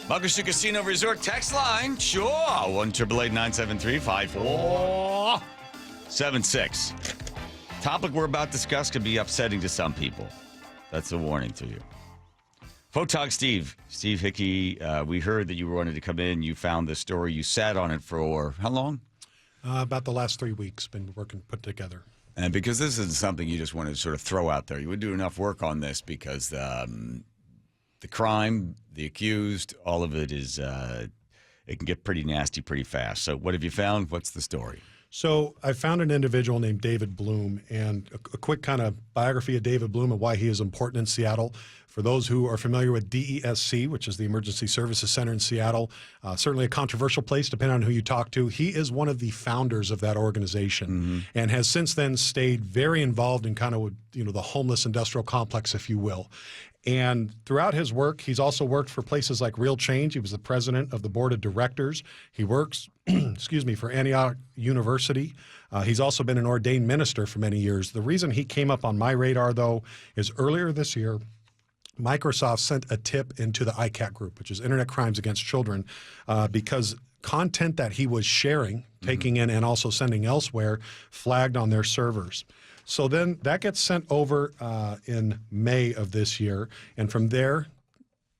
Muckerson Casino Resort text line. Sure. 1-888-973-5476. Topic we're about to discuss could be upsetting to some people. That's a warning to you. Photog Steve Hickey, we heard that you wanted to come in. You found this story. You sat on it for how long? About the last 3 weeks. Been working, put together. And because this isn't something you just want to sort of throw out there, you would do enough work on this because the crime, the accused, all of it is, it can get pretty nasty pretty fast. So what have you found? What's the story? So I found an individual named David Bloom, and a quick kind of biography of David Bloom and why he is important in Seattle. For those who are familiar with DESC, which is the Emergency Services Center in Seattle, certainly a controversial place depending on who you talk to. He is one of the founders of that organization and has since then stayed very involved in kind of, the homeless industrial complex, if you will. And throughout his work, he's also worked for places like Real Change. He was the president of the board of directors. He works, for Antioch University. He's also been an ordained minister for many years. The reason he came up on my radar, though, is earlier this year, Microsoft sent a tip into the ICAT group, which is Internet Crimes Against Children, because content that he was sharing, taking in and also sending elsewhere, flagged on their servers. So then that gets sent over in May of this year, and from there,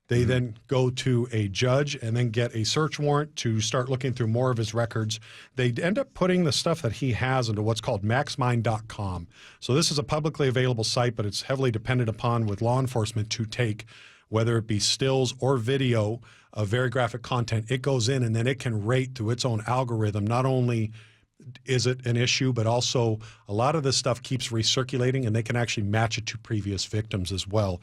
they then go to a judge and then get a search warrant to start looking through more of his records. They end up putting the stuff that he has into what's called maxmind.com. So this is a publicly available site, but it's heavily dependent upon with law enforcement to take, whether it be stills or video of very graphic content. It goes in and then it can rate through its own algorithm. Not only is it an issue, but also a lot of this stuff keeps recirculating and they can actually match it to previous victims as well.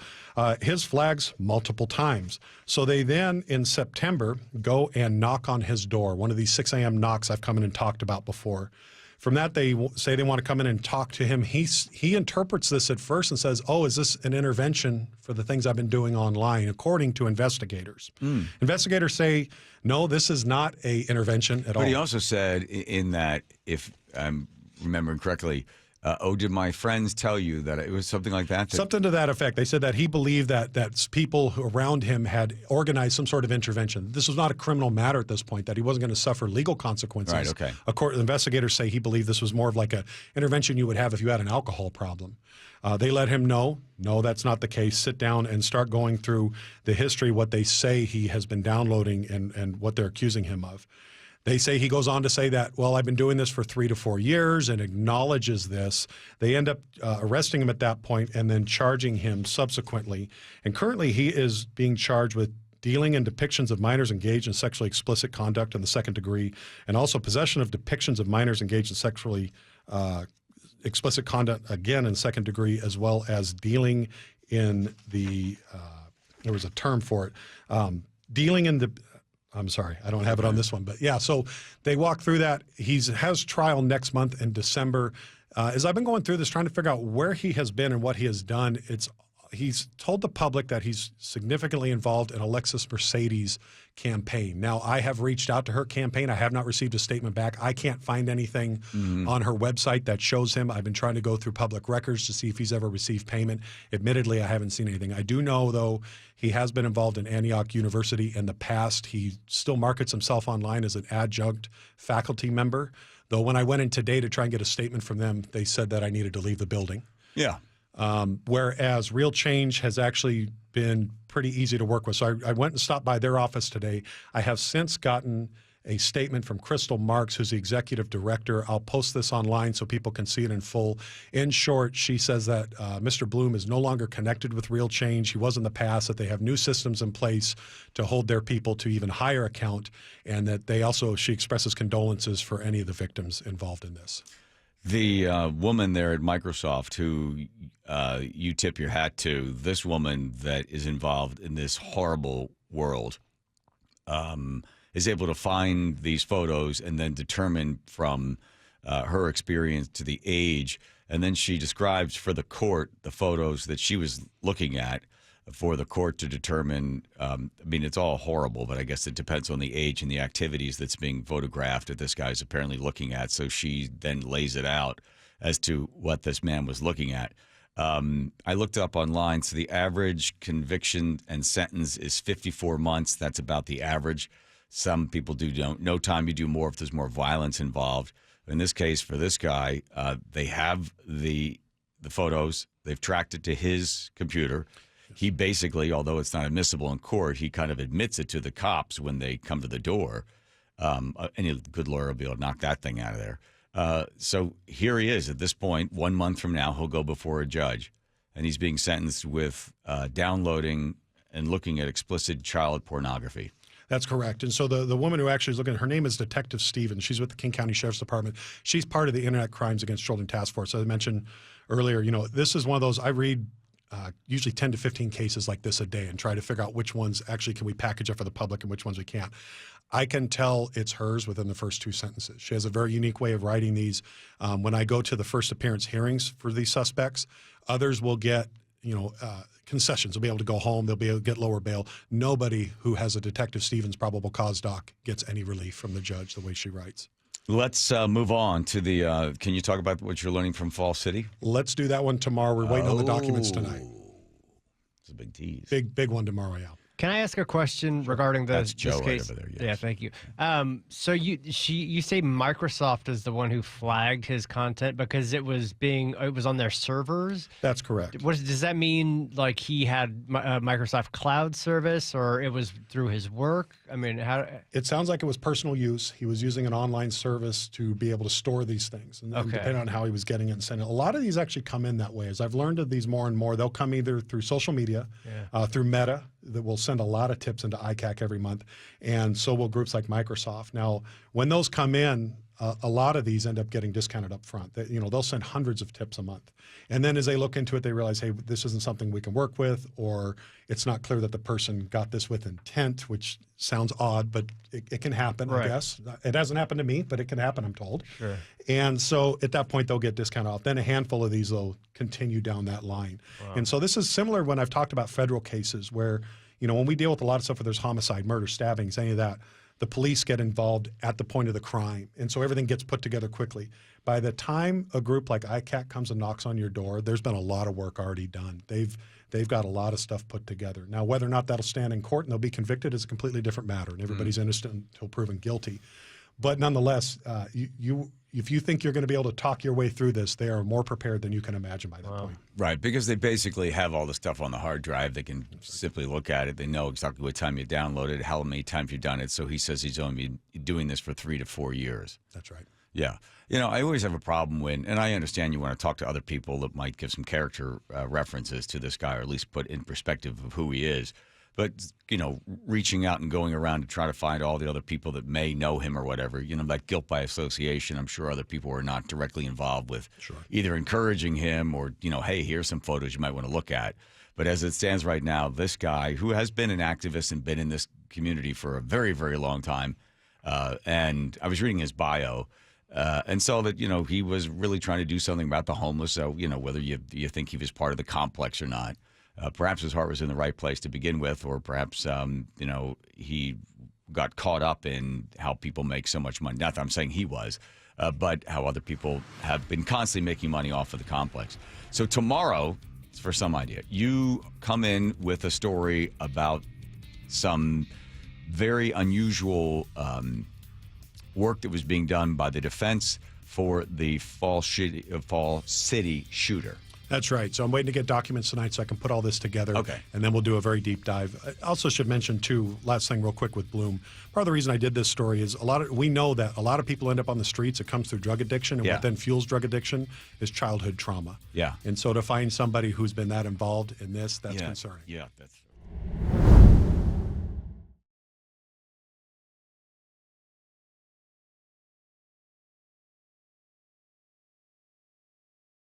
His flags multiple times. So they then in September go and knock on his door, one of these 6 a.m. knocks I've come in and talked about before. From that, they say they want to come in and talk to him. He interprets this at first and says, oh, is this an intervention for the things I've been doing online, according to investigators. Investigators say, no, this is not a intervention at all. But he also said in that, if I'm remembering correctly, did my friends tell you that it was something like that? Something to that effect. They said that he believed that people who around him had organized some sort of intervention. This was not a criminal matter at this point, that he wasn't going to suffer legal consequences. Right, okay. Investigators say he believed this was more of like an intervention you would have if you had an alcohol problem. They let him know, no, that's not the case. Sit down and start going through the history, what they say he has been downloading and what they're accusing him of. They say he goes on to say that, well, I've been doing this for 3 to 4 years and acknowledges this. They end up arresting him at that point and then charging him subsequently. And currently he is being charged with dealing in depictions of minors engaged in sexually explicit conduct in the 2nd degree, and also possession of depictions of minors engaged in sexually explicit conduct, again, in 2nd degree, as well as dealing in the, there was a term for it, dealing in the, I'm sorry, I don't have it on this one, but yeah, so they walk through that. He has trial next month in December. As I've been going through this, trying to figure out where he has been and what he has done, he's told the public that he's significantly involved in Alexis Mercedes' campaign. Now, I have reached out to her campaign. I have not received a statement back. I can't find anything on her website that shows him. I've been trying to go through public records to see if he's ever received payment. Admittedly, I haven't seen anything. I do know, though, he has been involved in Antioch University in the past. He still markets himself online as an adjunct faculty member, though when I went in today to try and get a statement from them, they said that I needed to leave the building. Yeah. Whereas Real Change has actually been pretty easy to work with. So I went and stopped by their office today. I have since gotten a statement from Crystal Marks, who's the executive director. I'll post this online so people can see it in full. In short, she says that Mr. Bloom is no longer connected with Real Change. He was in the past, that they have new systems in place to hold their people to even higher account, and that they also, she expresses condolences for any of the victims involved in this. The woman there at Microsoft who you tip your hat to, this woman that is involved in this horrible world, is able to find these photos and then determine from her experience to the age. And then she describes for the court the photos that she was looking at for the court to determine. I mean, it's all horrible, but I guess it depends on the age and the activities that's being photographed that this guy's apparently looking at. So she then lays it out as to what this man was looking at. I looked up online, so the average conviction and sentence is 54 months. That's about the average. Some people no time. You do more if there's more violence involved. In this case, for this guy, they have the photos. They've tracked it to his computer. He basically, although it's not admissible in court, he kind of admits it to the cops when they come to the door. Any good lawyer will be able to knock that thing out of there. So here he is at this point. 1 month from now, he'll go before a judge, and he's being sentenced with downloading and looking at explicit child pornography. That's correct. And so the woman who actually is looking, her name is Detective Stevens. She's with the King County Sheriff's Department. She's part of the Internet Crimes Against Children Task Force. As I mentioned earlier, this is one of those, I read usually 10 to 15 cases like this a day and try to figure out which ones actually can we package up for the public and which ones we can't. I can tell it's hers within the first 2 sentences. She has a very unique way of writing these. When I go to the first appearance hearings for these suspects, others will get concessions. They'll be able to go home. They'll be able to get lower bail. Nobody who has a Detective Stevens probable cause doc gets any relief from the judge the way she writes. Let's move on to the, can you talk about what you're learning from Fall City? Let's do that one tomorrow. We're waiting on the documents tonight. It's a big tease. Big one tomorrow, yeah. Can I ask a question regarding That's this Joe case? right over there. Yes. Yeah, thank you. So you say Microsoft is the one who flagged his content because it was on their servers? That's correct. Does that mean like he had Microsoft Cloud service, or it was through his work? I mean, how? It sounds like it was personal use. He was using an online service to be able to store these things, and depending on how he was getting it and sending it. A lot of these actually come in that way. As I've learned of these more and more, they'll come either through social media, through Meta, that will send a lot of tips into ICAC every month, and so will groups like Microsoft. Now, when those come in, a lot of these end up getting discounted up front. They'll send hundreds of tips a month. And then as they look into it, they realize, hey, this isn't something we can work with, or it's not clear that the person got this with intent, which sounds odd, but it can happen, I guess. It hasn't happened to me, but it can happen, I'm told. Sure. And so at that point, they'll get discounted off. Then a handful of these will continue down that line. Wow. And so this is similar when I've talked about federal cases where, when we deal with a lot of stuff where there's homicide, murder, stabbings, any of that, the police get involved at the point of the crime. And so everything gets put together quickly. By the time a group like ICAC comes and knocks on your door, there's been a lot of work already done. They've got a lot of stuff put together. Now, whether or not that'll stand in court and they'll be convicted is a completely different matter, and everybody's innocent until proven guilty. But nonetheless, if you think you're going to be able to talk your way through this, they are more prepared than you can imagine by that point. Right, because they basically have all the stuff on the hard drive. They can simply look at it. They know exactly what time you downloaded it, how many times you've done it. So he says he's only been doing this for 3 to 4 years. That's right. Yeah. I always have a problem when, and I understand you want to talk to other people that might give some character references to this guy, or at least put in perspective of who he is. But, reaching out and going around to try to find all the other people that may know him or whatever, that guilt by association, I'm sure other people were not directly involved with either encouraging him or, hey, here's some photos you might want to look at. But as it stands right now, this guy who has been an activist and been in this community for a very, very long time, and I was reading his bio, and saw that, he was really trying to do something about the homeless. So, whether you think he was part of the complex or not. Perhaps his heart was in the right place to begin with, or perhaps, he got caught up in how people make so much money. Not that I'm saying he was, but how other people have been constantly making money off of the complex. So tomorrow, for some idea, you come in with a story about some very unusual work that was being done by the defense for the Fall City shooter. That's right. So I'm waiting to get documents tonight so I can put all this together. Okay. And then we'll do a very deep dive. I also should mention, too, last thing real quick with Bloom. Part of the reason I did this story is we know that a lot of people end up on the streets. It comes through drug addiction. And what then fuels drug addiction is childhood trauma. Yeah. And so to find somebody who's been that involved in this, that's concerning. Yeah, that's